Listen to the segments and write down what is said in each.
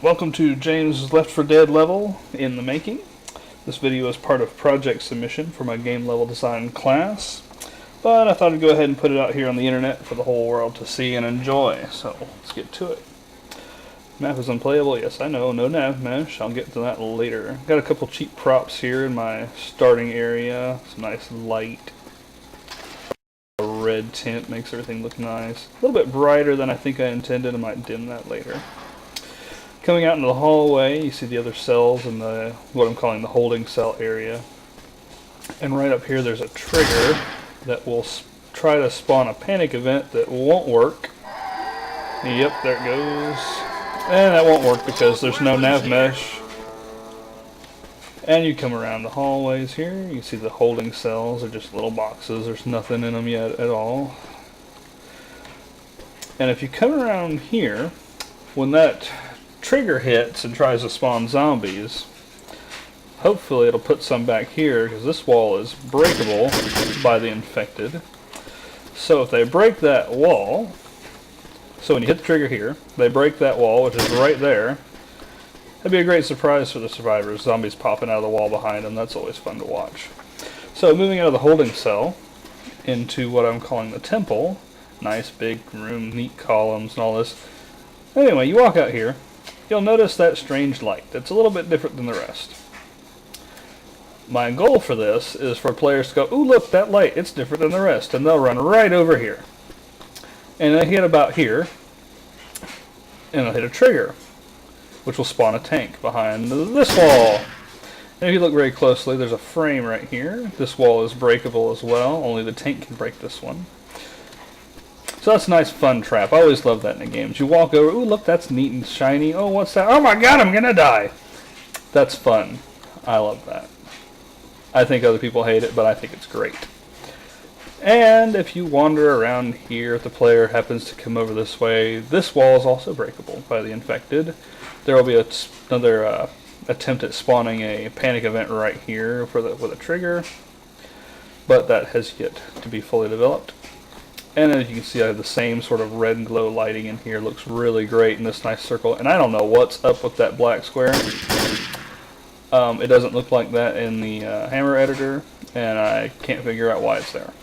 Welcome to James' Left 4 Dead level in the making. This video is part of project submission for my game level design class, but I thought I'd go ahead and put it out here on the internet for the whole world to see and enjoy, so let's get to it. Map is unplayable, yes I know, no nav mesh, I'll get to that later. Got a couple cheap props here in my starting area, some nice light. A red tint makes everything look nice. A little bit brighter than I think I intended, I might dim that later. Coming out into the hallway, you see the other cells in the what I'm calling the holding cell area. And right up here there's a trigger that will try to spawn a panic event that won't work. Yep, there it goes. And that won't work because there's no nav mesh. And you come around the hallways here, you see the holding cells are just little boxes, there's nothing in them yet at all. And if you come around here, when that trigger hits and tries to spawn zombies, hopefully it'll put some back here because this wall is breakable by the infected. So if they break that wall, so when you hit the trigger here, they break that wall, which is right there, that'd be a great surprise for the survivors. Zombies popping out of the wall behind them, that's always fun to watch. So moving out of the holding cell into what I'm calling the temple, nice big room, neat columns and all this. Anyway, you walk out here, you'll notice that strange light. It's a little bit different than the rest. My goal for this is for players to go, ooh look, that light, it's different than the rest, and they'll run right over here. And they hit about here, and they'll hit a trigger, which will spawn a tank behind this wall. And if you look very closely, there's a frame right here. This wall is breakable as well, only the tank can break this one. So that's a nice fun trap. I always love that in the games. You walk over, ooh look, that's neat and shiny. Oh, what's that? Oh my god, I'm gonna die. That's fun. I love that. I think other people hate it, but I think it's great. And if you wander around here, if the player happens to come over this way, this wall is also breakable by the infected. There will be another attempt at spawning a panic event right here with a trigger, but that has yet to be fully developed. And as you can see, I have the same sort of red glow lighting in here. Looks really great in this nice circle. And I don't know what's up with that black square. It doesn't look like that in the Hammer editor, and I can't figure out why it's there.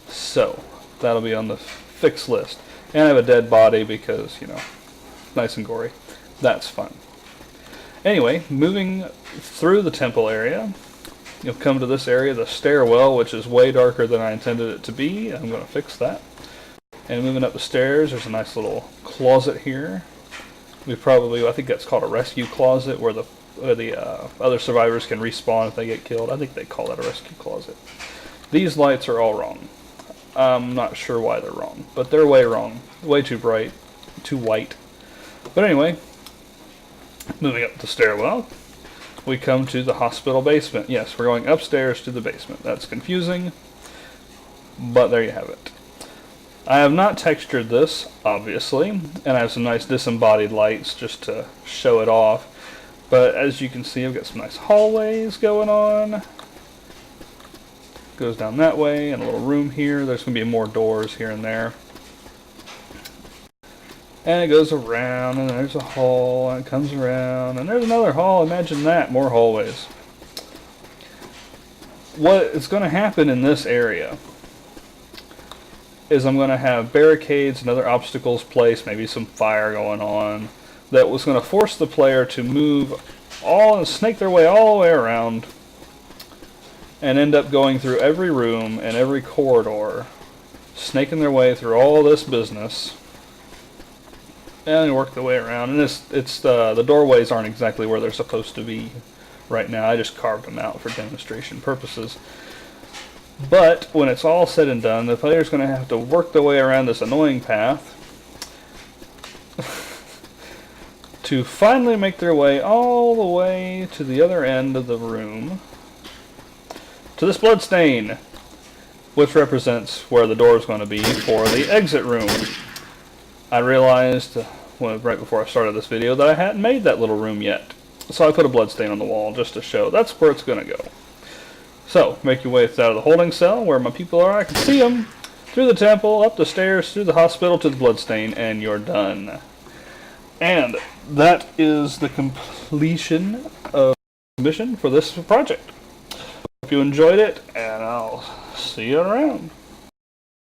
So, that'll be on the fix list. And I have a dead body because, you know, nice and gory. That's fun. Anyway, moving through the temple area, you'll come to this area, the stairwell, which is way darker than I intended it to be. I'm going to fix that. And moving up the stairs, there's a nice little closet here. I think that's called a rescue closet, where the other survivors can respawn if they get killed. I think they call that a rescue closet. These lights are all wrong. I'm not sure why they're wrong, but they're way wrong. Way too bright, too white. But anyway, moving up the stairwell, we come to the hospital basement. Yes, we're going upstairs to the basement. That's confusing, but there you have it. I have not textured this, obviously, and I have some nice disembodied lights just to show it off. But as you can see, I've got some nice hallways going on. Goes down that way, and a little room here. There's going to be more doors here and there. And it goes around, and there's a hall, and it comes around, and there's another hall. Imagine that, more hallways. What is going to happen in this area is I'm going to have barricades and other obstacles placed, maybe some fire going on, that was going to force the player to move and snake their way all the way around, and end up going through every room and every corridor, snaking their way through all this business. And work the way around, and the doorways aren't exactly where they're supposed to be right now. I just carved them out for demonstration purposes. But when it's all said and done, the player's going to have to work their way around this annoying path to finally make their way all the way to the other end of the room, to this bloodstain, which represents where the door is going to be for the exit room. I realized right before I started this video that I hadn't made that little room yet. So I put a bloodstain on the wall just to show that's where it's going to go. So, make your way out of the holding cell where my people are. I can see them. Through the temple, up the stairs, through the hospital to the bloodstain, and you're done. And that is the completion of the mission for this project. Hope you enjoyed it, and I'll see you around.